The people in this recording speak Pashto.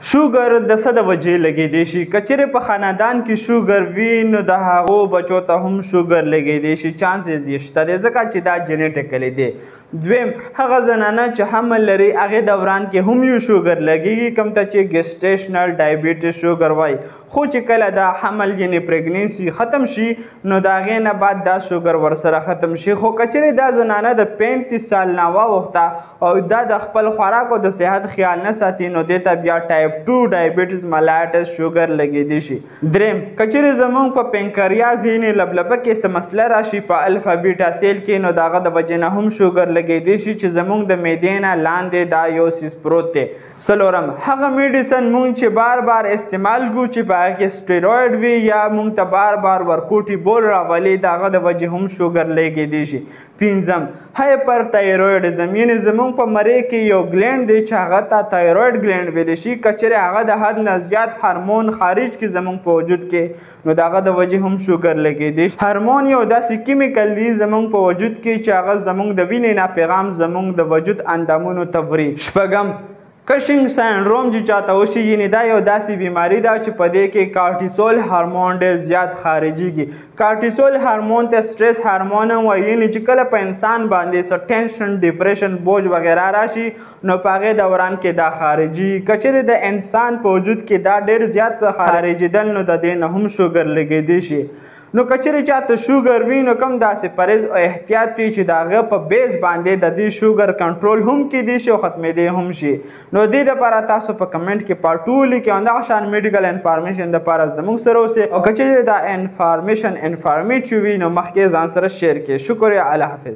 شوګر د څه د وجې لګېدی شي؟ که چیرې په خاندان کې شوګر وي نو د هغو بچو ته هم شوګر لګېدی شي، چانسز یې شته دی ځکه چې دا جینیټیکلی دی. دویم، هغه زنانه چې حمل لري هغې دوران کې هم یو شوګر لګېږي، کوم ته چې ګیسټیشنل ډایبیټس شوګر وایي. خو چې کله دا حمل یعنې پریګنینسي ختم شي نو د هغې نه بعد دا شوګر ورسره ختم شي. خو که چیرې دا زنانه د 35 سال نه واوښته او دا د خپل خوراک او د صحت خیال نه ساتي نو دې ته بیا ټایپ 2 ډایبیټس ملایټس شوګر لګېدی شي. دریم، که چیرې زموږ په پینکریاز یعنې لبلبه کې څه مسله راشي په الفا بیټا سیل کې نو د هغه د وجې نه هم شوګر لګېدی شي چې زموږ د معدې نه لاندې دا یو سیس پروت دی. څلورم، هغه میډیسن مونږ چې بار بار استعمال کوو چې په هغه کې سټیرویډ وي یا مونږ ته بار بار ورکوټي بول راولي د هغه د وجې هم شوګر لګېدی شي. پنځم، هایپر تایرویډزم یعنې زموږ په مرۍ کې یو ګلینډ دی چې هغه ته تایرویډ ګلینډ ویلی شي. که چیرې هغه د حد نه زیات هارمون خارج کړي زموږ په وجود کې نو د هغه د وجې هم شوګر لګېدی شي. هارمون یو داسې کیمیکل دی زموږ په وجود کې چې هغه زموږ د وینې نه پیغام زموږ د وجود اندامونو ته وړي. شپږم، کشنګ سینډروم چې چاته وشي یعنې دا یو داسې بیماري ده چې په دې کې کارټیسول هارمون ډېر زیات خارجېږي. کارټیسول هارمون ته سټریس هارمون هم وایي، یعنې چې کله په انسان باندې څه ټینشن، ډپریشن، بوج وغیره راشي نو په هغې دوران کې دا خارجېږي. که چیرې د انسان په وجود کې دا ډېر زیات خارجېدل نو د دې نه هم شوګر لګېدی شي. نو که چیرې چاته شوګر وي نو کوم داسې پرهیز او احتیاط وي چې د هغه په بیس باندې د دې شوګر کنټرول هم کیدی شي او ختمېدی هم شي. نو دې دپاره تاسو په کمنټ کې پارټ 2 ولیکئ او همدغه شان میډیکل انفارمیشن دپاره زموږ سره اوسئ او که چیرې دا انفارمیشن انفارمیټیو وي نو مخکې ځان سره شیر کړئ. شکریه، الله حافظ.